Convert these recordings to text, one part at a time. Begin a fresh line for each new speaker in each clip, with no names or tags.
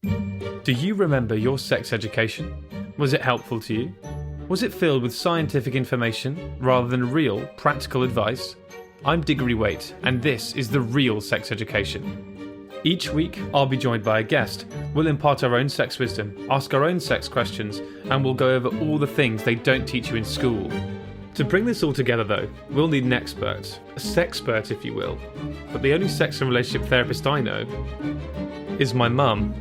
Do you remember your sex education? Was it helpful to you? Was it filled with scientific information rather than real, practical advice? I'm Diggory Waite, and this is The Real Sex Education. Each week, I'll be joined by a guest. We'll impart our own sex wisdom, ask our own sex questions, and we'll go over all the things they don't teach you in school. To bring this all together, though, we'll need an expert, a sexpert, if you will. But the only sex and relationship therapist I know is my mum.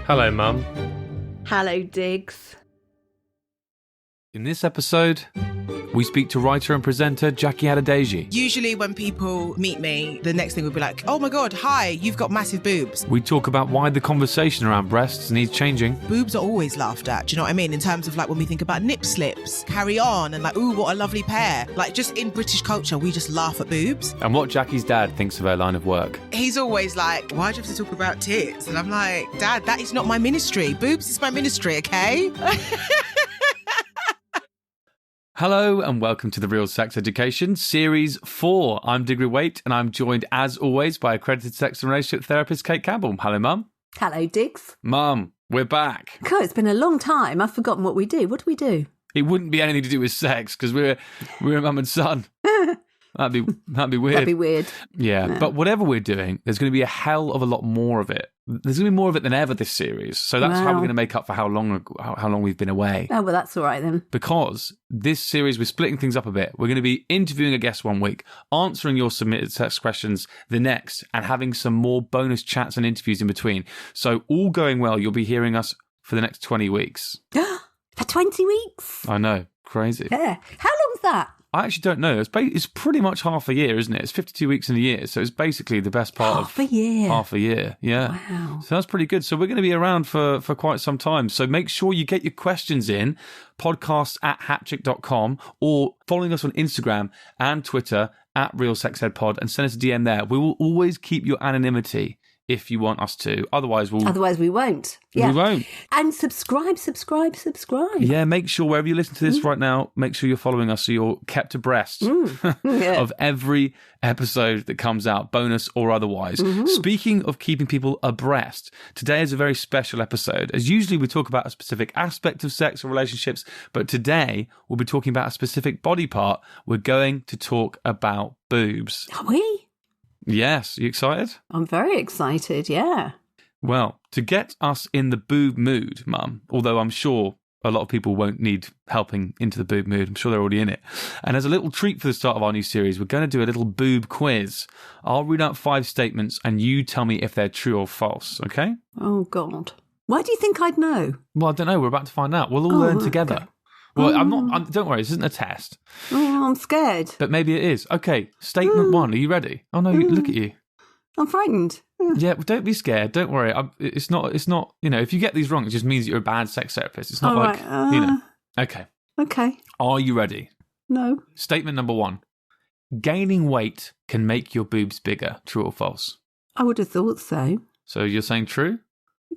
Hello, Mum.
Hello, Diggs.
In this episode, we speak to writer and presenter Jackie Adedeji.
Usually when people meet me, the next thing would be like, oh my God, hi, you've got massive boobs.
We talk about why the conversation around breasts needs changing.
Boobs are always laughed at, do you know what I mean? In terms of like when we think about nip slips, carry on, and like, ooh, what a lovely pair. Like just in British culture, we just laugh at boobs.
And what Jackie's dad thinks of her line of work.
He's always like, why do you have to talk about tits? And I'm like, Dad, that is not my ministry. Boobs is my ministry, okay?
Hello and welcome to The Real Sex Education, Series 4. I'm Diggory Waite and I'm joined, as always, by accredited sex and relationship therapist Cate Campbell. Hello, Mum.
Hello, Diggs.
Mum, we're back.
God, it's been a long time. I've forgotten what we do. What do we do?
It wouldn't be anything to do with sex because we're mum and son. That'd be weird.
That'd be weird.
Yeah, no. But whatever we're doing, there's going to be a hell of a lot more of it. There's going to be more of it than ever this series. So that's how we're going to make up for how long we've been away.
Oh, well, that's all right then.
Because this series, we're splitting things up a bit. We're going to be interviewing a guest one week, answering your submitted sex questions the next, and having some more bonus chats and interviews in between. So all going well, you'll be hearing us for the next 20 weeks.
For 20 weeks?
I know. Crazy.
Yeah. How long's that?
I actually don't know. It's pretty much half a year, isn't it? It's 52 weeks in a year. So it's basically the best part
of... Half a year?
Half a year, yeah.
Wow.
So that's pretty good. So we're going to be around for quite some time. So make sure you get your questions in, podcasts@hatchick.com, or following us on Instagram and Twitter @RealSexEdPod, and send us a DM there. We will always keep your anonymity if you want us to. Otherwise
we won't. Yeah.
We won't.
And subscribe.
Yeah, make sure wherever you listen to this right now, make sure you're following us so you're kept abreast of every episode that comes out, bonus or otherwise. Mm-hmm. Speaking of keeping people abreast, today is a very special episode. As usually we talk about a specific aspect of sex or relationships, but today we'll be talking about a specific body part. We're going to talk about boobs.
Are we?
Yes. You excited?
I'm very excited, yeah.
Well, to get us in the boob mood, Mum, although I'm sure a lot of people won't need helping into the boob mood. I'm sure they're already in it. And as a little treat for the start of our new series, we're going to do a little boob quiz. I'll read out 5 statements and you tell me if they're true or false, okay?
Oh, God. Why do you think I'd know?
Well, I don't know. We're about to find out. We'll all learn together. Okay. Well, don't worry, this isn't a test.
Oh, I'm scared.
But maybe it is. Okay, statement 1. Are you ready? Oh, no, look at you.
I'm frightened.
Yeah, well, don't be scared. Don't worry. It's not, if you get these wrong, it just means that you're a bad sex therapist. It's not Okay.
Okay.
Are you ready?
No.
Statement number 1. Gaining weight can make your boobs bigger. True or false?
I would have thought so.
So you're saying true?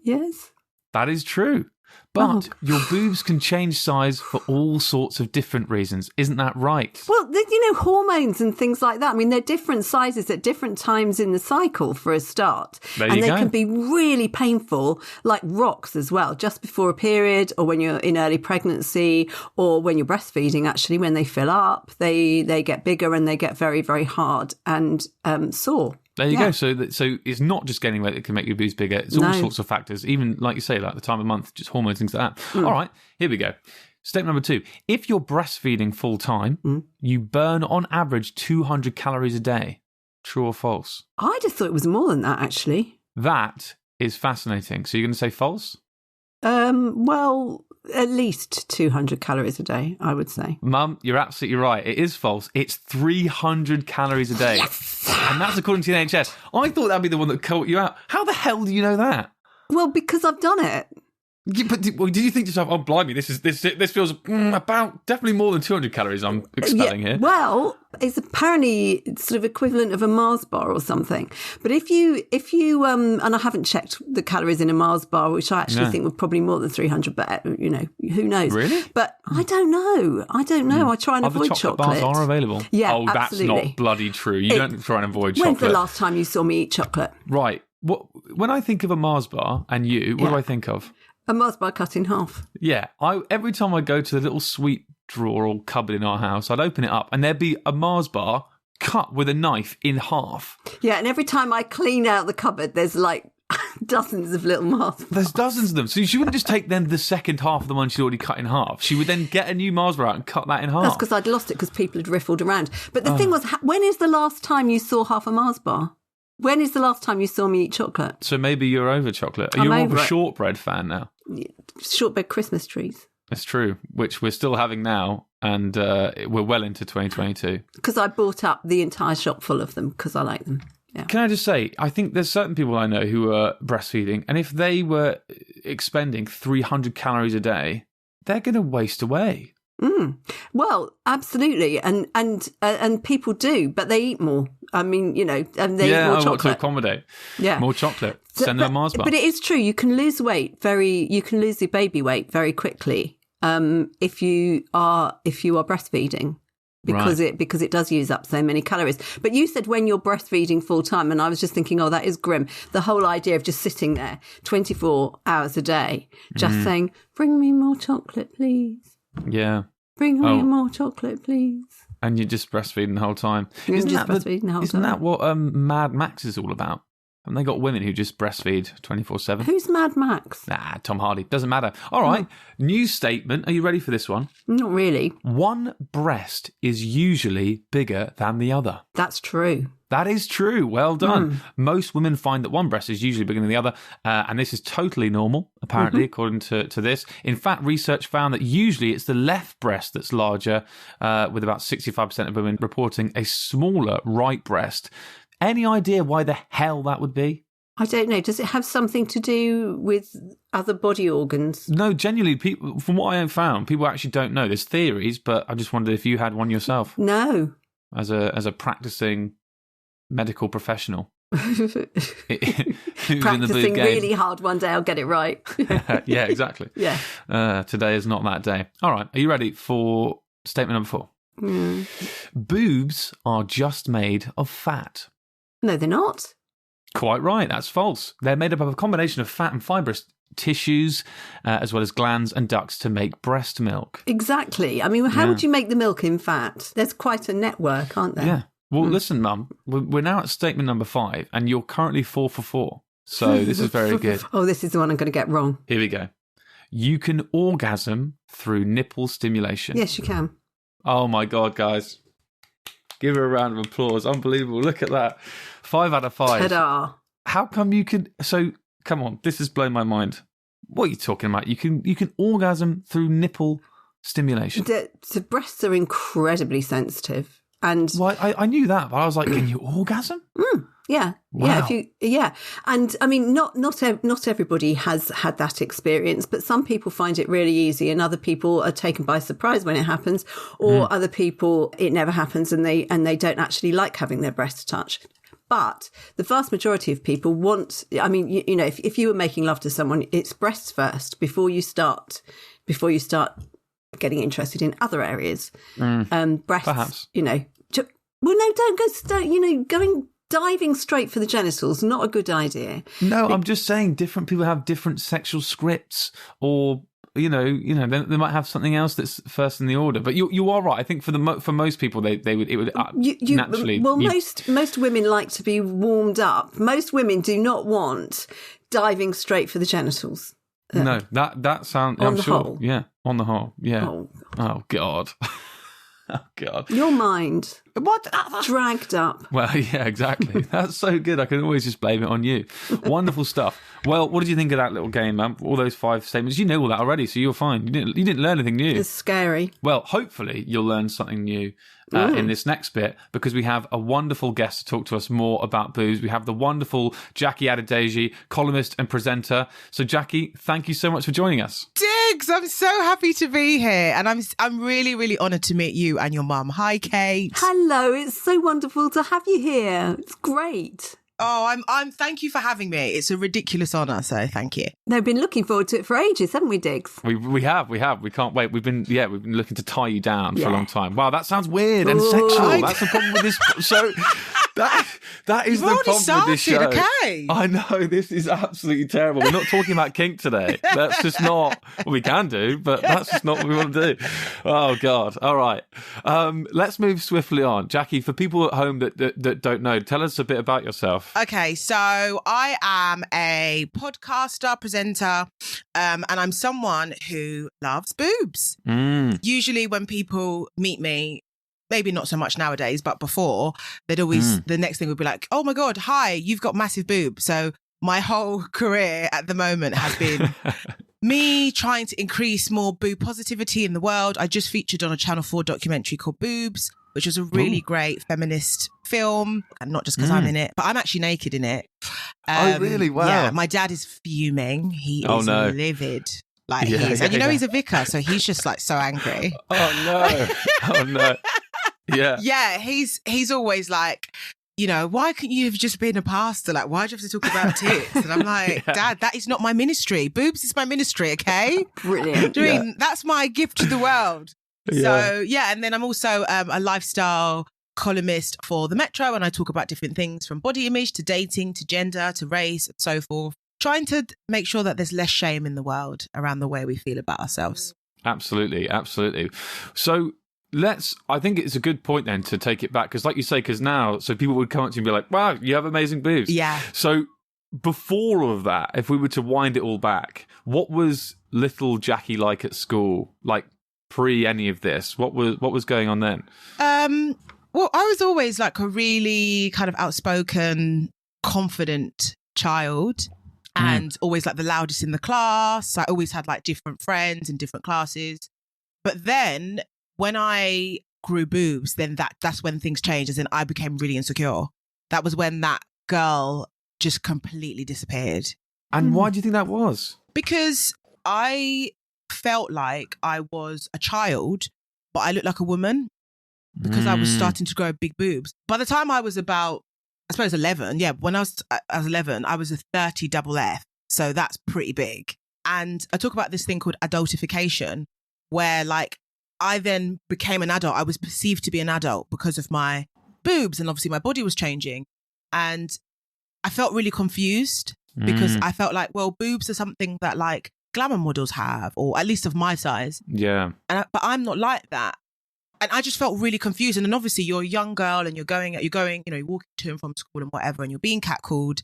Yes.
That is true. But your boobs can change size for all sorts of different reasons. Isn't that right?
Well, hormones and things like that. I mean, they're different sizes at different times in the cycle for a start.
And they
can be really painful, like rocks as well, just before a period or when you're in early pregnancy or when you're breastfeeding, actually, when they fill up, they get bigger and they get very, very hard and sore.
There you go. So it's not just gaining weight that can make your boobs bigger. It's all sorts of factors, even, like you say, like the time of month, just hormones, things like that. All right, here we go. Statement number 2. If you're breastfeeding full time, you burn on average 200 calories a day. True or false?
I just thought it was more than that, actually.
That is fascinating. So you're going to say false?
Well, at least 200 calories a day, I would say.
Mum, you're absolutely right. It is false. It's 300 calories a day.
Yes!
And that's according to the NHS. I thought that'd be the one that caught you out. How the hell do you know that?
Well, because I've done it.
Yeah, but did you think to yourself, oh, blimey, this feels about definitely more than 200 calories I'm expelling here?
Well, it's apparently sort of equivalent of a Mars bar or something. But if you and I haven't checked the calories in a Mars bar, which I actually think were probably more than 300, but, who knows?
Really?
But I don't know. I try and avoid chocolate.
Bars are available.
Yeah,
oh,
absolutely.
That's not bloody true. You don't try and avoid chocolate.
When's the last time you saw me eat chocolate?
Right. When I think of a Mars bar and you, what do I think of?
A Mars bar cut in half.
Yeah, every time I go to the little sweet drawer or cupboard in our house, I'd open it up and there'd be a Mars bar cut with a knife in half.
Yeah, and every time I clean out the cupboard, there's like dozens of little Mars bars.
There's dozens of them. So she wouldn't just take then the second half of the one she'd already cut in half. She would then get a new Mars bar out and cut that in half.
That's because I'd lost it because people had riffled around. But the thing was, when is the last time you saw half a Mars bar? When is the last time you saw me eat chocolate?
So maybe you're over chocolate. Are you more of a shortbread fan now?
Shortbread Christmas trees.
That's true, which we're still having now, and we're well into 2022.
Because I bought up the entire shop full of them because I like them. Yeah.
Can I just say, I think there's certain people I know who are breastfeeding, and if they were expending 300 calories a day, they're going to waste away.
Well, absolutely, and people do, but they eat more. I mean, and they eat more chocolate.
Want to accommodate.
Yeah,
more chocolate. Send them a Mars bar.
But it is true. You can lose weight you can lose your baby weight very quickly if you are breastfeeding. Because it does use up so many calories. But you said when you're breastfeeding full time, and I was just thinking, oh, that is grim. The whole idea of just sitting there 24 hours a day, just saying, bring me more chocolate, please.
Yeah.
Bring me more chocolate, please.
And you're just breastfeeding the whole time.
Isn't
that what Mad Max is all about? And they got women who just breastfeed 24/7.
Who's Mad Max?
Tom Hardy. Doesn't matter. All right. News statement. Are you ready for this one?
Not really.
One breast is usually bigger than the other.
That's true.
That is true. Well done. Most women find that one breast is usually bigger than the other, and this is totally normal, apparently, according to this. In fact, research found that usually it's the left breast that's larger, with about 65% of women reporting a smaller right breast. Any idea why the hell that would be?
I don't know. Does it have something to do with other body organs?
No, genuinely, people, from what I have found, people actually don't know. There's theories, but I just wondered if you had one yourself.
No.
As a practicing medical professional. Who's
Practicing really hard, one day I'll get it right.
Yeah, exactly.
Yeah.
Today is not that day. All right, are you ready for statement number 4? Boobs are just made of fat.
No, they're not.
Quite right, that's false. They're made up of a combination of fat and fibrous tissues, as well as glands and ducts to make breast milk.
Exactly. I mean, how would you make the milk in fat? There's quite a network, aren't there?
Yeah. Well, listen, Mum, we're now at statement number 5, and you're currently 4 for 4. So this is very good.
Oh, this is the one I'm going to get wrong.
Here we go. You can orgasm through nipple stimulation.
Yes, you can.
Oh, my God, guys. Give her a round of applause. Unbelievable. Look at that. 5 out of 5.
Ta-da.
How come you could... So, come on. This has blown my mind. What are you talking about? You can orgasm through nipple stimulation.
The breasts are incredibly sensitive. And
well, I knew that, but I was like, can you orgasm?
Yeah.
Wow.
And I mean, not everybody has had that experience, but some people find it really easy and other people are taken by surprise when it happens, or other people, it never happens and they don't actually like having their breasts touched. But the vast majority of people want, I mean, you know, if you were making love to someone, it's breasts first before you start getting interested in other areas. Breasts,
perhaps.
You know, well, no, don't going diving straight for the genitals, not a good idea.
No, I'm just saying different people have different sexual scripts, or you know, they might have something else that's first in the order. But you are right. I think for most people, it would naturally.
Well, most women like to be warmed up. Most women do not want diving straight for the genitals.
No, that sounds. I'm sure. Whole. Yeah, on the whole. Yeah. Oh God. Oh God.
Your mind.
What?
Dragged up.
Well, yeah, exactly. That's so good. I can always just blame it on you. Wonderful stuff. Well, what did you think of that little game, man? All those 5 statements. You know all that already, so you're fine. You didn't learn anything new.
It's scary.
Well, hopefully you'll learn something new in this next bit, because we have a wonderful guest to talk to us more about boobs. We have the wonderful Jackie Adedeji, columnist and presenter. So, Jackie, thank you so much for joining us.
Diggs, I'm so happy to be here, and I'm really, really honoured to meet you and your mum. Hi, Kate.
Hello, it's so wonderful to have you here. It's great.
Oh, I'm. Thank you for having me. It's a ridiculous honour, so thank you.
They've been looking forward to it for ages, haven't we, Diggs?
We have. We can't wait. We've been looking to tie you down for a long time. Wow, that sounds weird and sexual. That's the problem with this show. That is
You've
the
already
problem with this show.
started, okay?
I know, this is absolutely terrible. We're not talking about kink today. That's just not what we can do, but that's just not what we want to do. Oh, God. All right. Let's move swiftly on. Jackie, for people at home that don't know, tell us a bit about yourself.
Okay, so I am a podcaster, presenter, and I'm someone who loves boobs. Usually when people meet me, maybe not so much nowadays, but before, they'd always, the next thing would be like, oh my God, hi, you've got massive boobs. So my whole career at the moment has been me trying to increase more boob positivity in the world. I just featured on a Channel 4 documentary called Boobs, which was a really great feminist film, and not just because I'm in it, but I'm actually naked in it.
Oh, really? Wow.
Yeah, my dad is fuming. He is livid. Like he's a vicar, so he's just like so angry.
Oh no. Yeah.
Yeah, he's always like, why couldn't you have just been a pastor? Like, why'd you have to talk about tits? And I'm like, Dad, that is not my ministry. Boobs is my ministry, okay?
Brilliant.
That's my gift to the world. So, and then I'm also a lifestyle columnist for the Metro, and I talk about different things from body image to dating to gender to race and so forth, trying to make sure that there's less shame in the world around the way we feel about ourselves.
Absolutely. So I think it's a good point then to take it back, because like you say, so people would come up to you and be like, wow, you have amazing boobs.
Yeah.
So before all of that, if we were to wind it all back, what was little Jackie like at school? Like pre any of this, what was going on then?
Well, I was always like a really kind of outspoken, confident child, and always like the loudest in the class. I always had like different friends in different classes. But then when I grew boobs, then that's when things changed, as in I became really insecure. That was when that girl just completely disappeared.
And why do you think that was? Because
I felt like I was a child, but I looked like a woman because I was starting to grow big boobs. By the time I was about, I suppose 11, when I was 11, I was a 30 double F. So that's pretty big. And I talk about this thing called adultification, where like I then became an adult. I was perceived to be an adult because of my boobs, and obviously my body was changing. And I felt really confused because I felt like, well, boobs are something that like glamour models have, or at least of my size.
Yeah.
But I'm not like that. And I just felt really confused. And then obviously you're a young girl and you're going, you're walking to and from school and whatever, and you're being catcalled,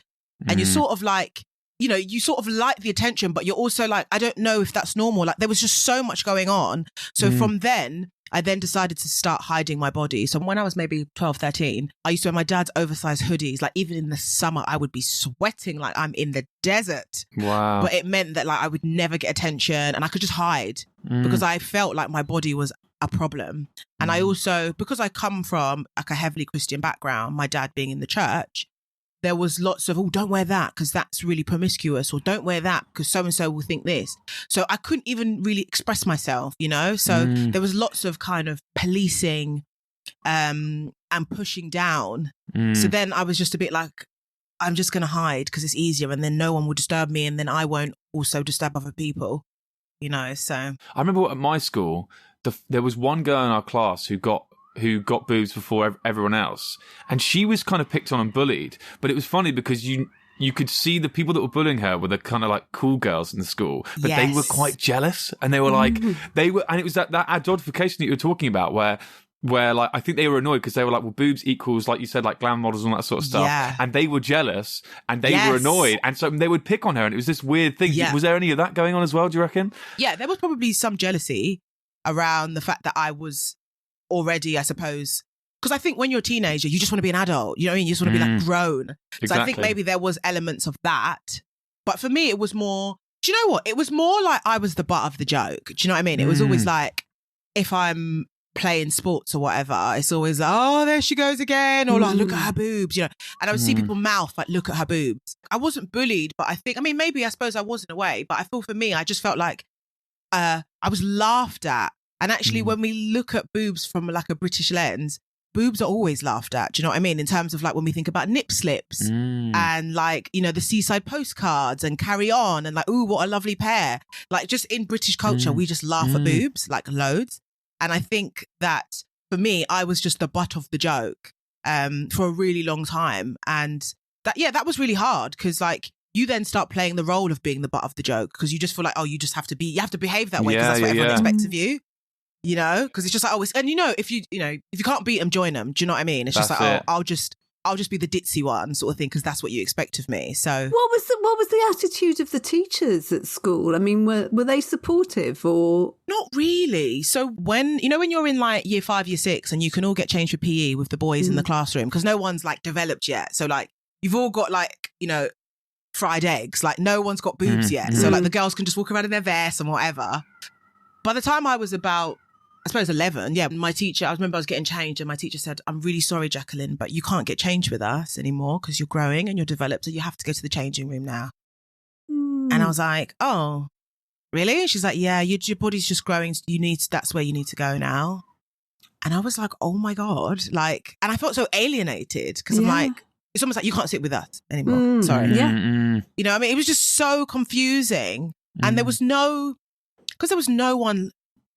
and you're sort of like, you sort of like the attention, but you're also like, I don't know if that's normal. Like there was just so much going on. So from then, I then decided to start hiding my body. So when I was maybe 12, 13, I used to wear my dad's oversized hoodies. Like even in the summer, I would be sweating like I'm in the desert.
Wow.
But it meant that like I would never get attention, and I could just hide because I felt like my body was a problem. And I also, because I come from like a heavily Christian background, my dad being in the church, there was lots of, oh, don't wear that because that's really promiscuous, or don't wear that because so-and-so will think this. So I couldn't even really express myself, So there was lots of kind of policing and pushing down. So then I was just a bit like, I'm just going to hide because it's easier, and then no one will disturb me, and then I won't also disturb other people, so.
I remember at my school, there was one girl in our class who got boobs before everyone else, and she was kind of picked on and bullied. But it was funny because you could see the people that were bullying her were the kind of like cool girls in the school, but they were quite jealous, and they were like and it was that adultification that you were talking about where like I think they were annoyed because they were like, well, boobs equals, like you said, like glam models and all that sort of stuff, and they were jealous and they were annoyed, and so they would pick on her, and it was this weird thing. Was there any of that going on as well, do you reckon? Yeah,
there was probably some jealousy around the fact that I was already, I suppose, because I think when you're a teenager, you just want to be an adult. You know what I mean? You just want to be like grown.
Exactly.
So I think maybe there was elements of that. But for me, it was more, do you know what? It was more like I was the butt of the joke. Do you know what I mean? It was always like, if I'm playing sports or whatever, it's always like, oh, there she goes again. Or like, look at her boobs, And I would see people mouth like, look at her boobs. I wasn't bullied, but I suppose I was in a way. But I feel for me, I just felt like I was laughed at. And actually, when we look at boobs from like a British lens, boobs are always laughed at. Do you know what I mean? In terms of like when we think about nip slips and like, the seaside postcards and Carry On and like, ooh, what a lovely pair. Like just in British culture, we just laugh at boobs like loads. And I think that for me, I was just the butt of the joke. for a really long time. And that was really hard because like you then start playing the role of being the butt of the joke because you just feel like, oh, you have to behave that way because that's what everyone expects of you. You know, because it's just like, and you know, if you can't beat them, join them. Do you know what I mean? It's just like, I'll just be the ditzy one sort of thing because that's what you expect of me. So
what was the attitude of the teachers at school? I mean, were they supportive or
not really? So when you're in like year 5, year 6, and you can all get changed for PE with the boys in the classroom because no one's like developed yet. So like you've all got like fried eggs. Like no one's got boobs yet. So like the girls can just walk around in their vests and whatever. By the time I was about, I suppose 11, my teacher, I remember I was getting changed and my teacher said, I'm really sorry, Jacqueline, but you can't get changed with us anymore because you're growing and you're developed, so you have to go to the changing room now. And I was like, oh, really? She's like, yeah, your body's just growing. That's where you need to go now. And I was like, oh my God. Like, and I felt so alienated because I'm like, it's almost like you can't sit with us anymore. Sorry.
Yeah.
You know, I mean, it was just so confusing. And there was no one,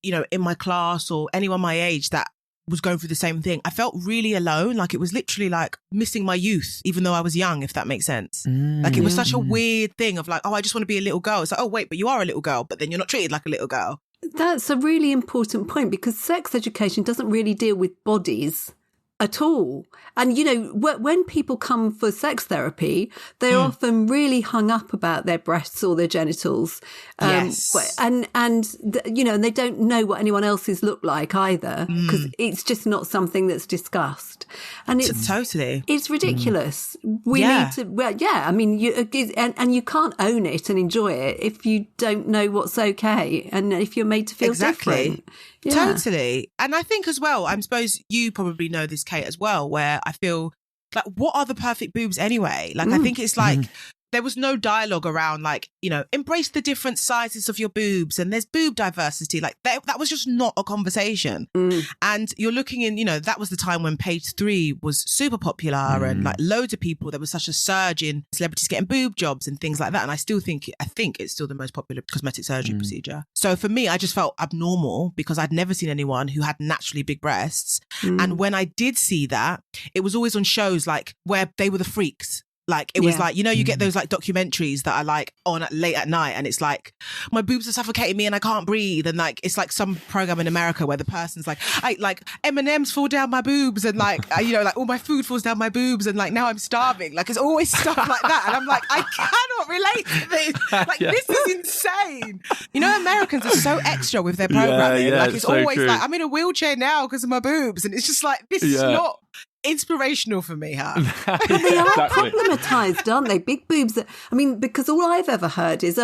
in my class or anyone my age that was going through the same thing. I felt really alone. Like it was literally like missing my youth, even though I was young, if that makes sense. Like it was such a weird thing of like, oh, I just want to be a little girl. It's like, oh, wait, but you are a little girl, but then you're not treated like a little girl.
That's a really important point because sex education doesn't really deal with bodies at all. And, when people come for sex therapy, they're often really hung up about their breasts or their genitals.
Yes.
And they don't know what anyone else's look like either because it's just not something that's discussed. And it's
totally,
it's ridiculous. We need to, I mean, you can't own it and enjoy it if you don't know what's okay and if you're made to feel different. Yeah.
Totally. And I think as well, I suppose you probably know this, Kate, as well, where I feel like, what are the perfect boobs anyway? Like, I think it's like, there was no dialogue around like, embrace the different sizes of your boobs and there's boob diversity. Like that was just not a conversation. And you're looking in, that was the time when page 3 was super popular and like loads of people, there was such a surge in celebrities getting boob jobs and things like that. And I think it's still the most popular cosmetic surgery procedure. So for me, I just felt abnormal because I'd never seen anyone who had naturally big breasts. And when I did see that, it was always on shows like where they were the freaks. Like it was like, you get those like documentaries that are like on late at night and it's like, my boobs are suffocating me and I can't breathe. And like, it's like some program in America where the person's like, M&Ms fall down my boobs and like, like all my food falls down my boobs and like now I'm starving. Like it's always stuff like that. And I'm like, I cannot relate to this. Like this is insane. Americans are so extra with their programming. Like it's so always true. Like, I'm in a wheelchair now because of my boobs. And it's just like, this is not inspirational for me, huh?
But they are problematized, aren't they? Big boobs. Because all I've ever heard is,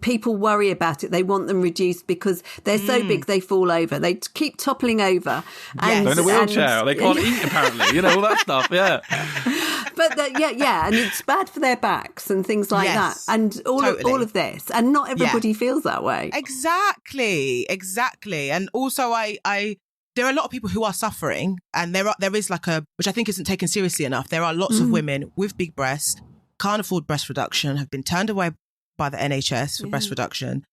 people worry about it. They want them reduced because they're so big they fall over. They keep toppling over.
And, they're in a wheelchair. They can't eat, apparently. All that stuff, yeah.
But and it's bad for their backs and things like that. And all of this. And not everybody feels that way.
Exactly. And also there are a lot of people who are suffering and there is like which I think isn't taken seriously enough. There are lots of women with big breasts, can't afford breast reduction, have been turned away by the NHS for breast reduction,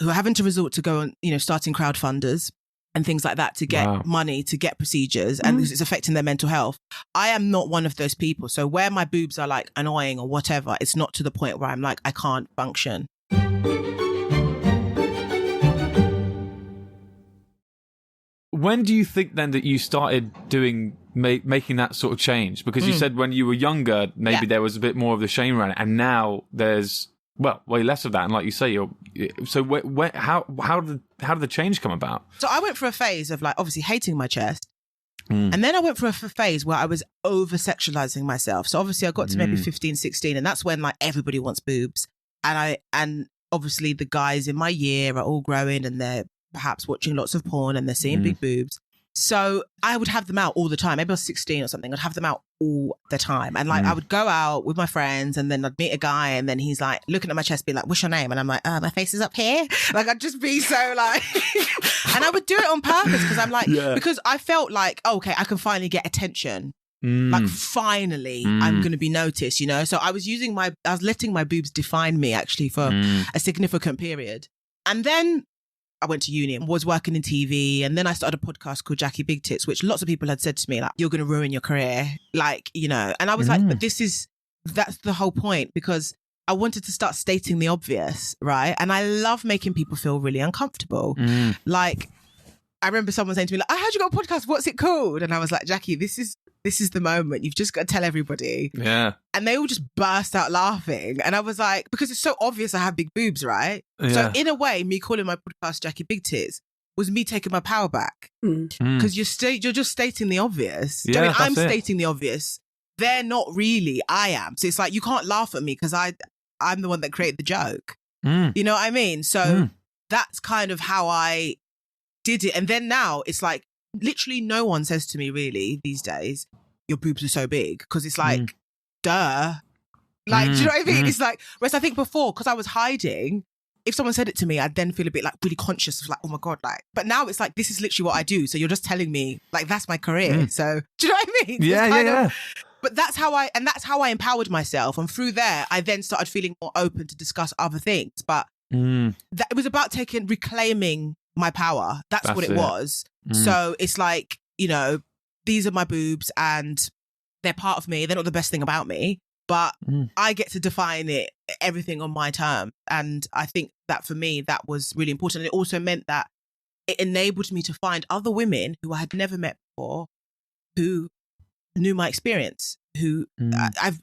who are having to resort to go on, starting crowdfunders and things like that to get money, to get procedures, and it's affecting their mental health. I am not one of those people. So where my boobs are like annoying or whatever, it's not to the point where I'm like, I can't function.
When do you think then that you started making that sort of change? Because you said when you were younger, maybe there was a bit more of the shame around it, and now there's way less of that. And like you say, how did the change come about? So
I went through a phase of like obviously hating my chest, and then I went through a phase where I was over sexualizing myself. So obviously I got to maybe 15, 16, and that's when like everybody wants boobs, and obviously the guys in my year are all growing and they're perhaps watching lots of porn and they're seeing big boobs. So I would have them out all the time. Maybe I was 16 or something. I'd have them out all the time. And like I would go out with my friends and then I'd meet a guy and then he's like looking at my chest being like, what's your name? And I'm like, my face is up here. Like I'd just be so like, and I would do it on purpose because I'm like, because I felt like, okay, I can finally get attention. Like finally I'm going to be noticed, So I was letting my boobs define me actually for a significant period. And then I went to uni and was working in TV. And then I started a podcast called Jackie Big Tits, which lots of people had said to me, like, you're going to ruin your career. Like, you know, and I was like, but that's the whole point, because I wanted to start stating the obvious, right? And I love making people feel really uncomfortable. Like, I remember someone saying to me, like, I heard you got a podcast, what's it called? And I was like, Jackie, this is the moment. You've just got to tell everybody. Yeah. And they all just burst out laughing. And I was like, because it's so obvious I have big boobs, right? Yeah. So in a way, me calling my podcast Jackie Big Tits was me taking my power back. Because you're just stating the obvious.
Yeah,
I mean, I'm stating the obvious. They're not really, I am. So it's like, you can't laugh at me because I'm the one that created the joke. You know what I mean? So that's kind of how I did it. And then now it's like, literally no one says to me really these days, your boobs are so big, because it's like, duh. Like, do you know what I mean? It's like, whereas I think before, because I was hiding, if someone said it to me, I'd then feel a bit like really conscious of like, oh my God, like, but now it's like, this is literally what I do. So you're just telling me like, that's my career. So do you know what I mean?
Yeah.
But that's how I empowered myself. And through there, I then started feeling more open to discuss other things. But that it was about reclaiming my power. That's what it was. So it's like, you know, these are my boobs and they're part of me. They're not the best thing about me, but I get to define everything on my terms. And I think that for me, that was really important. And it also meant that it enabled me to find other women who I had never met before, who knew my experience, who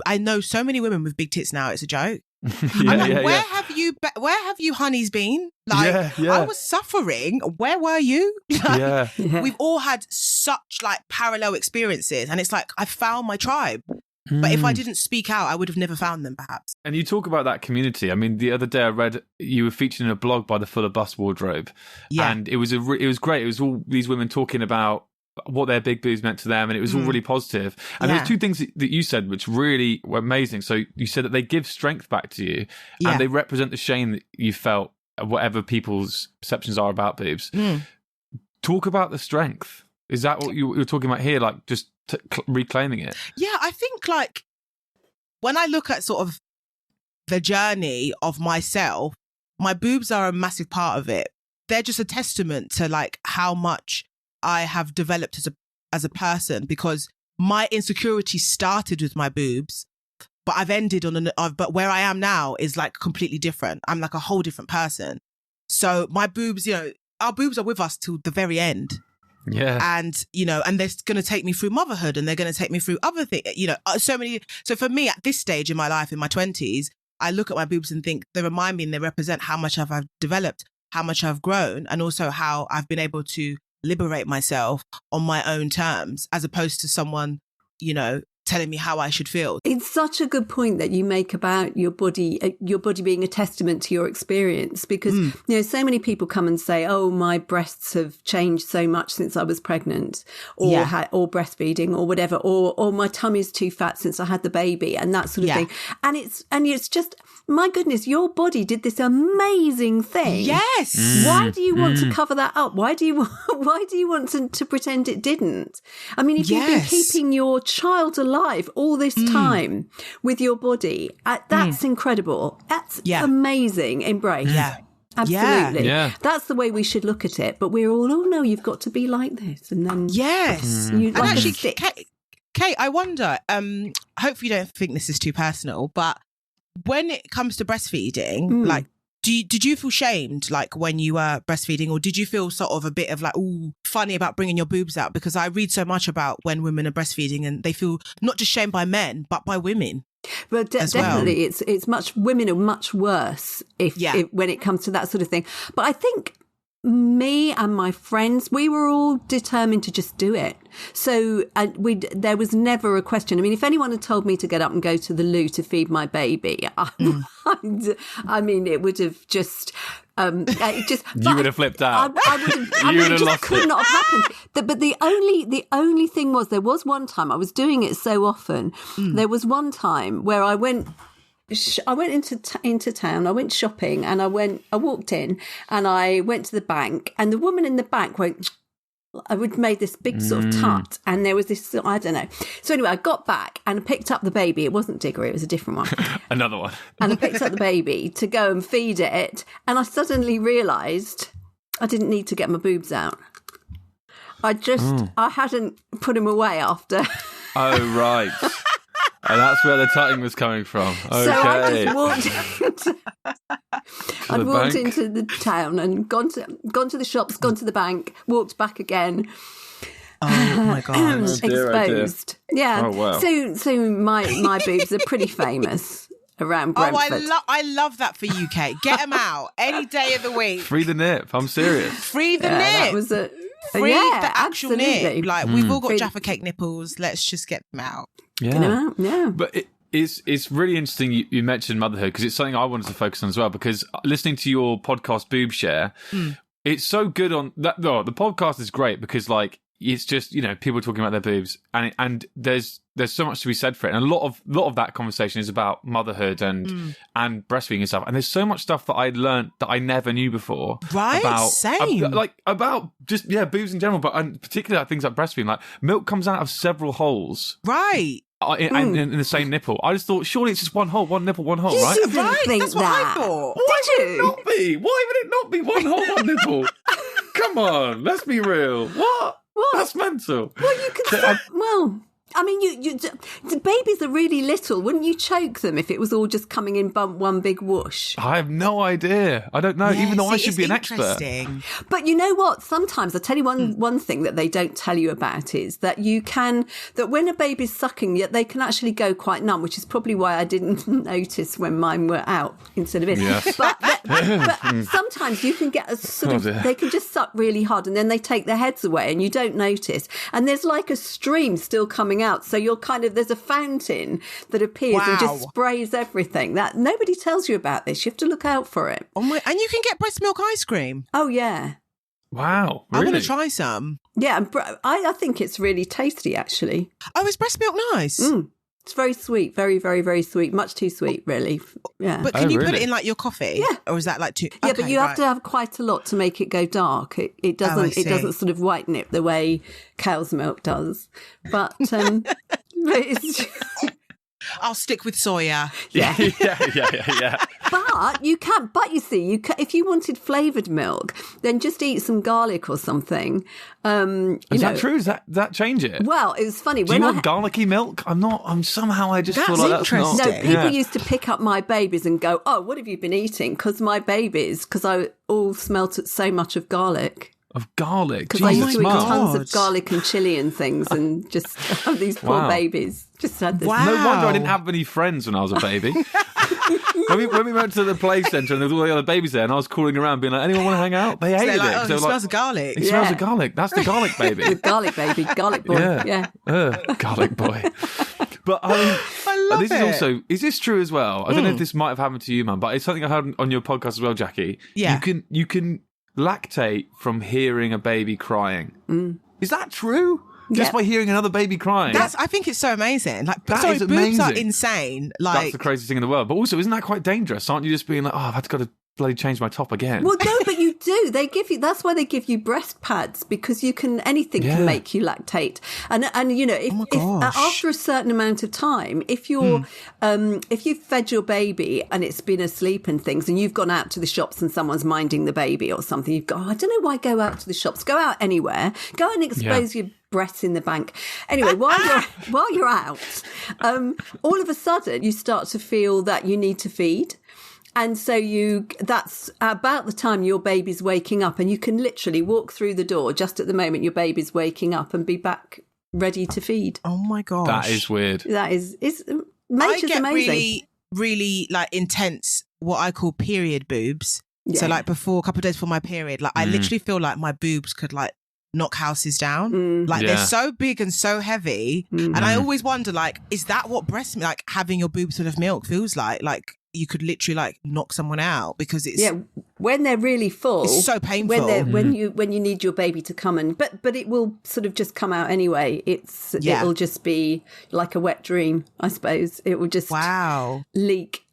I know so many women with big tits now, it's a joke. Where have you honeys been? Like, I was suffering. Where were you? Like, we've all had such like parallel experiences, and it's like I found my tribe. But if I didn't speak out, I would have never found them, perhaps.
And you talk about that community. I mean, the other day I read you were featured in a blog by the Fuller Bust Wardrobe, and it was great. It was all these women talking about what their big boobs meant to them, and it was all really positive. And there's two things that you said which really were amazing. So you said that they give strength back to you, and they represent the shame that you felt, whatever people's perceptions are about boobs. Talk about the strength. Is that what you're talking about here? Like just reclaiming it?
Yeah, I think like when I look at sort of the journey of myself, my boobs are a massive part of it. They're just a testament to like how much I have developed as a person, because my insecurity started with my boobs, but I've ended but where I am now is like completely different. I'm like a whole different person. So my boobs, you know, our boobs are with us till the very end. Yeah. And, you know, and they're going to take me through motherhood, and they're going to take me through other things, you know, so for me at this stage in my life, in my 20s, I look at my boobs and think they remind me and they represent how much I've developed, how much I've grown, and also how I've been able to liberate myself on my own terms, as opposed to someone, you know, telling me how I should feel.
It's such a good point that you make about your body being a testament to your experience, because, you know, so many people come and say, oh, my breasts have changed so much since I was pregnant, or or breastfeeding or whatever, or my tummy's too fat since I had the baby, and that sort of thing. And it's just, my goodness, your body did this amazing thing.
Yes.
Why do you want to cover that up? Why do you want to pretend it didn't? I mean, if you've been keeping your child alive all this time with your body, that's incredible. That's amazing. Embrace. Yeah. Absolutely. Yeah. That's the way we should look at it. But we're all, oh no, you've got to be like this. And then
and actually, Kate, I wonder, hopefully you don't think this is too personal, but when it comes to breastfeeding, like, did you feel shamed, like, when you were breastfeeding, or did you feel sort of a bit of like, ooh, funny about bringing your boobs out? Because I read so much about when women are breastfeeding and they feel not just shamed by men, but by women.
Well, definitely, it's women are much worse if when it comes to that sort of thing. But I think me and my friends, we were all determined to just do it. So there was never a question. I mean, if anyone had told me to get up and go to the loo to feed my baby, I mean, it would have just...
you would have flipped out.
I would have.
You would have lost it.
Could not have happened. But the only thing was, there was one time, I was doing it so often. There was one time where I went into town. I went shopping, and I walked in, and I went to the bank, and the woman in the bank went. I would made this big sort of tut, and there was this, I don't know. So anyway, I got back and picked up the baby. It wasn't Diggory, it was a different one.
Another one.
And I picked up the baby to go and feed it, and I suddenly realised I didn't need to get my boobs out. I hadn't put them away after.
Oh, right. And that's where the tutting was coming from. Okay.
So I just walked into the town and gone to the shops, gone to the bank, walked back again.
Oh my God.
Exposed. Yeah.
Oh, wow.
So my boobs are pretty famous around Brentford.
I love that for you, Kate. Get them out any day of the week.
Free the nip. I'm serious.
Free the nip.
That was a...
Free the actual
absolutely.
nip. Like, we've all got Jaffa Cake nipples. Let's just get them out.
Yeah.
Yeah.
But it's really interesting you mentioned motherhood, because it's something I wanted to focus on as well, because listening to your podcast Boob Share, it's so good on that. No, the podcast is great because like it's just, you know, people talking about their boobs, and there's so much to be said for it, and a lot of that conversation is about motherhood and breastfeeding and stuff, and there's so much stuff that I learned that I never knew before.
Right, same.
About just boobs in general, but particularly things like breastfeeding. Like milk comes out of several holes.
Right.
In the same nipple. I just thought, surely it's just one hole, one nipple, one hole, right?
You didn't think
That's what I thought.
Why would it not be? Why would it not be one hole, one nipple? Come on, let's be real. What? That's mental.
Well, you can. I mean, the babies are really little. Wouldn't you choke them if it was all just coming in one big whoosh?
I have no idea. I don't know, even though I should be an expert.
But you know what? Sometimes, I'll tell you one thing that they don't tell you about is that that when a baby's sucking, yet they can actually go quite numb, which is probably why I didn't notice when mine were out instead of in.
Yes.
But sometimes you can get a sort of, they can just suck really hard and then they take their heads away and you don't notice. And there's like a stream still coming out, so you're there's a fountain that appears and just sprays everything. That nobody tells you about this. You have to look out for it.
Oh my! And you can get breast milk ice cream.
Oh yeah.
Wow, really?
I want to try some.
Yeah, and I think it's really tasty actually.
Oh, is breast milk nice?
It's very sweet, very, very, very sweet. Much too sweet, really. Yeah.
But can you put it in like your coffee?
Yeah.
Or is that like too?
Yeah, but you have to have quite a lot to make it go dark. It doesn't. It doesn't sort of whiten it the way cow's milk does. But it's.
I'll stick with soya.
Yeah. Yeah.
But you can. But you see, if you wanted flavoured milk, then just eat some garlic or something.
Is that true? Does that change it?
Well, it was funny.
Do you want garlicky milk? I'm somehow I just feel like that's not.
No, people used to pick up my babies and go, "Oh, what have you been eating?" Because I all smelt so much of garlic.
Of garlic?
Because I used to eat tons of garlic and chili and things, and just these poor babies just had this.
Wow.
No wonder I didn't have any friends when I was a baby. when we went to the play centre and there was all the other babies there, and I was calling around being like, anyone want to hang out? They hated it.
Oh, it smells of garlic.
It smells of garlic. That's the garlic baby.
The garlic baby. Garlic boy. Yeah.
Garlic boy. But
I love it.
Is this true as well? I don't know if this might have happened to you, man, but it's something I heard on your podcast as well, Jackie.
Yeah.
You can lactate from hearing a baby crying. Is that true? Just by hearing another baby crying?
I think it's so amazing. Like,
is amazing.
Boobs are insane. Like,
that's the craziest thing in the world. But also, isn't that quite dangerous? Aren't you just being like, I've got to bloody change my top again?
Well, no, but you do. That's why they give you breast pads, because anything can make you lactate. And you know, if after a certain amount of time, if you've fed your baby and it's been asleep and things, and you've gone out to the shops and someone's minding the baby or something, you've got, I don't know why go out to the shops. Go out anywhere. Go and expose your breasts in the bank. Anyway, while you're out, all of a sudden you start to feel that you need to feed. And so that's about the time your baby's waking up, and you can literally walk through the door just at the moment your baby's waking up and be back ready to feed.
Oh my gosh.
That is weird.
That is
I get
amazing.
really, really like intense, what I call period boobs. Yeah. So like a couple of days before my period, like I literally feel like my boobs could like knock houses down. Like they're so big and so heavy. And I always wonder, like, is that what breast milk, like having your boobs full of milk feels like? Like, you could literally like knock someone out because it's
when they're really full,
it's so painful.
When you need your baby to come and but it will sort of just come out anyway. It'll just be like a wet dream, I suppose. It will just leak.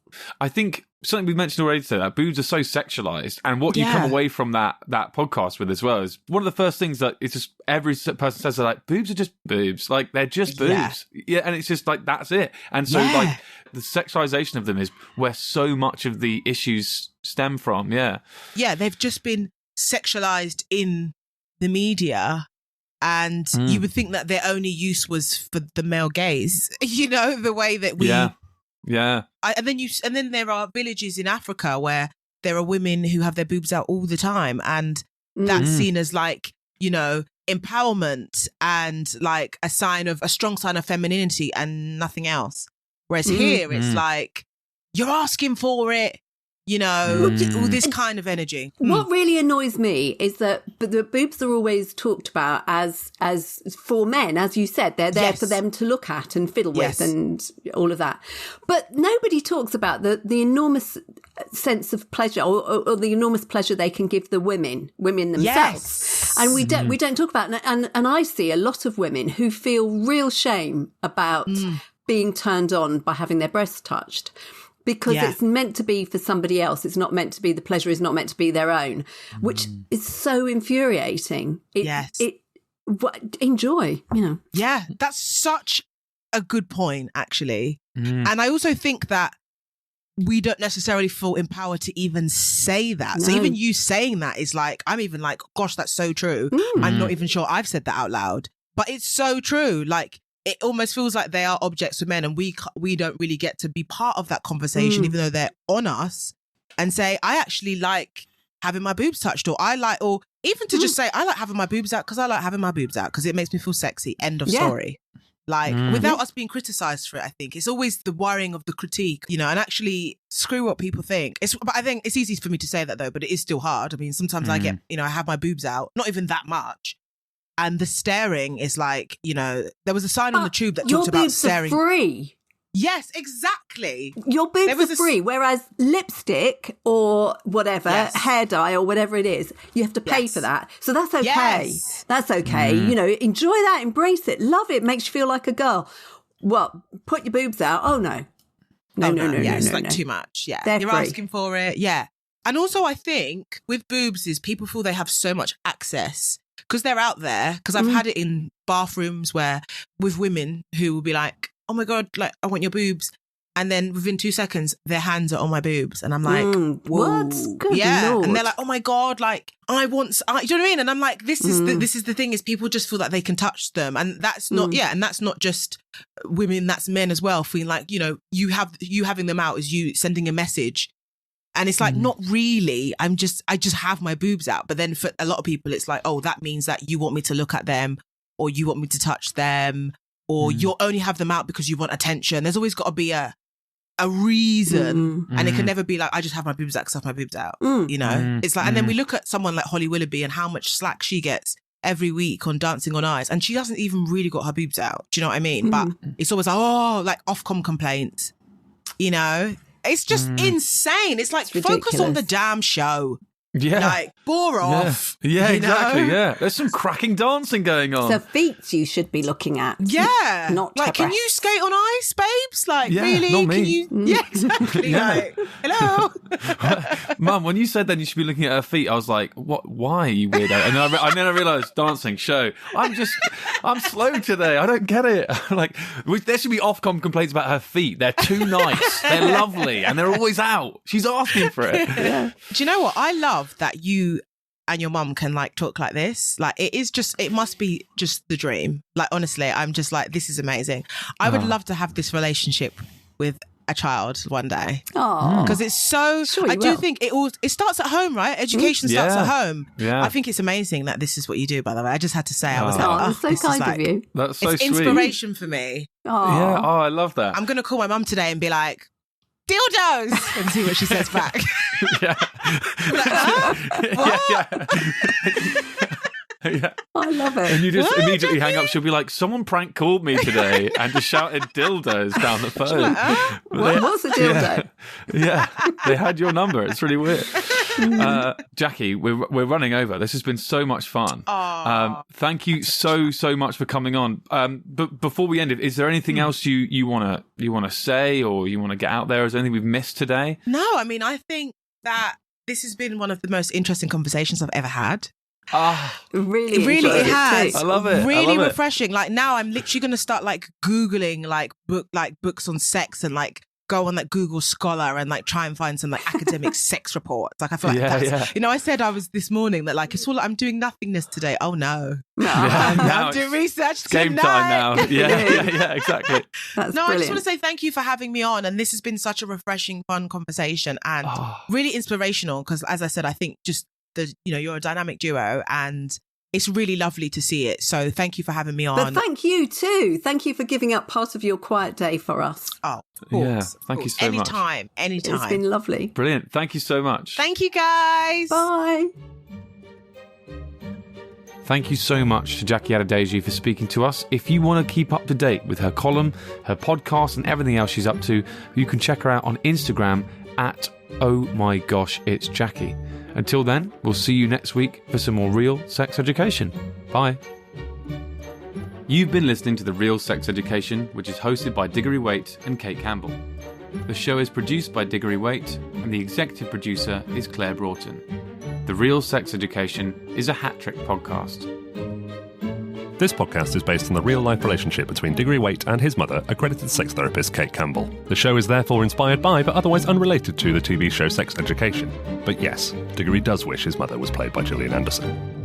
I think something we mentioned already today, that boobs are so sexualized, and what you come away from that podcast with as well is one of the first things that it's just every person says, like, boobs are just boobs, like they're just boobs, and it's just like that's it. And so like the sexualization of them is where so much of the issues stem from. They've just been
sexualized in the media, and you would think that their only use was for the male gaze. You know, the way that we,
yeah.
And then there are villages in Africa where there are women who have their boobs out all the time, and that's seen as like, you know, empowerment and like a strong sign of femininity and nothing else. Whereas here it's like, you're asking for it, you know, all this kind of energy.
What really annoys me is that the boobs are always talked about as for men, as you said, they're there for them to look at and fiddle with and all of that. But nobody talks about the enormous sense of pleasure or the enormous pleasure they can give the women themselves.
Yes.
And we don't talk about it. And I see a lot of women who feel real shame about being turned on by having their breasts touched. Because it's meant to be for somebody else. It's not meant to be, the pleasure is not meant to be their own, which is so infuriating. Enjoy, you know.
Yeah, that's such a good point, actually. And I also think that we don't necessarily feel empowered to even say that. No. So even you saying that is like, I'm even like, gosh, that's so true. I'm not even sure I've said that out loud. But it's so true. Like, it almost feels like they are objects for men, and we don't really get to be part of that conversation, even though they're on us, and say, I actually like having my boobs touched, or even to just say, I like having my boobs out because I like having my boobs out because it makes me feel sexy. End of story. Like, without us being criticised for it, I think. It's always the worrying of the critique, you know, and actually screw what people think. But I think it's easy for me to say that, though, but it is still hard. I mean, sometimes I get, you know, I have my boobs out, not even that much. And the staring is like, you know, there was a sign on the tube that talked about staring.
Your boobs are free.
Yes, exactly.
Your boobs are free, whereas lipstick or whatever, hair dye or whatever it is, you have to pay for that. So that's okay.
Yes.
That's okay. You know, enjoy that, embrace it, love it, makes you feel like a girl. Well, put your boobs out. Oh, no. No.
It's like too much. Yeah.
They're
You're
free.
Asking for it. Yeah. And also I think with boobs is people feel they have so much access because they're out there. Because I've had it in bathrooms where with women who will be like, oh my God, like, I want your boobs. And then within 2 seconds, their hands are on my boobs. And I'm like, whoa.
What? Good Lord.
And they're like, oh my God, like, do you know what I mean? And I'm like, this is the thing is people just feel like they can touch them. And that's not, and that's not just women, that's men as well, feeling like, you know, you having them out is you sending a message. And it's like, not really. I just have my boobs out. But then for a lot of people, it's like, oh, that means that you want me to look at them or you want me to touch them or you'll only have them out because you want attention. There's always got to be a reason. And it can never be like, I just have my boobs out because I have my boobs out. You know, it's like, and then we look at someone like Holly Willoughby and how much slack she gets every week on Dancing on Ice. And she hasn't even really got her boobs out. Do you know what I mean? But it's always like, oh, like Ofcom complaints, you know? It's just insane. It's like, focus on the damn show.
Yeah.
Like, bore off.
Yeah, exactly.
Know?
Yeah. There's some cracking dancing going on.
So feet you should be looking at.
Yeah.
Not
like, can you skate on ice, babes? Like, really?
Not me.
Can you? Yeah, exactly. Like, hello.
Mum, when you said then you should be looking at her feet, I was like, what? Why, you weirdo? And then I realised, dancing, show. I'm slow today. I don't get it. Like, there should be Ofcom complaints about her feet. They're too nice. They're lovely. And they're always out. She's asking for it.
Yeah.
Do you know what? I love that you and your mum can like talk like this. Like, it must be just the dream. Like, honestly, I'm just like, this is amazing. I would love to have this relationship with a child one day.
Oh,
because it's so.
Sure,
I do think it starts at home, right? Education starts at home.
Yeah.
I think it's amazing that this is what you do. By the way, I just had to say, I was like,
that's so kind of you.
That's so
it's
sweet.
inspiration for me.
Oh.
Yeah. Oh, I love that.
I'm gonna call my mum today and be like, dildos, and see what she says back.
Yeah. Yeah.
I love it.
And you just immediately hang up. She'll be like, someone prank called me today and just shouted dildos down the phone.
Like, what's a dildo?
Yeah. They had your number. It's really weird. Jackie, we're running over. This has been so much fun. Thank you so much for coming on. But before we end it, is there anything else you want to say or you want to get out there? Is there anything we've missed today?
No, I mean, I think that this has been one of the most interesting conversations I've ever had.
Really
it has.
I love it.
Really refreshing. Like, now I'm literally going to start like Googling like books on sex and like go on like Google Scholar and like try and find some like academic sex reports. Like I feel like that's, you know, I said I was this morning that like it's all I'm doing nothingness today. Oh no. I'm doing research
game
tonight.
time now. Yeah, exactly.
That's
no,
brilliant.
I just want to say thank you for having me on, and this has been such a refreshing, fun conversation and really inspirational because as I said, I think just you're a dynamic duo and it's really lovely to see it. So thank you for having me on.
But thank you too. Thank you for giving up part of your quiet day for us.
Oh, of course.
Yeah, thank you so much.
Anytime.
It's been lovely.
Brilliant. Thank you so much.
Thank you, guys.
Bye.
Thank you so much to Jackie Adedeji for speaking to us. If you want to keep up to date with her column, her podcast and everything else she's up to, you can check her out on Instagram at Oh My Gosh It's Jackie. Until then, we'll see you next week for some more real sex education. Bye. You've been listening to The Real Sex Education, which is hosted by Diggory Waite and Cate Campbell. The show is produced by Diggory Waite, and the executive producer is Claire Broughton. The Real Sex Education is a hat-trick podcast.
This podcast is based on the real-life relationship between Diggory Waite and his mother, accredited sex therapist Cate Campbell. The show is therefore inspired by, but otherwise unrelated to, the TV show Sex Education. But yes, Diggory does wish his mother was played by Gillian Anderson.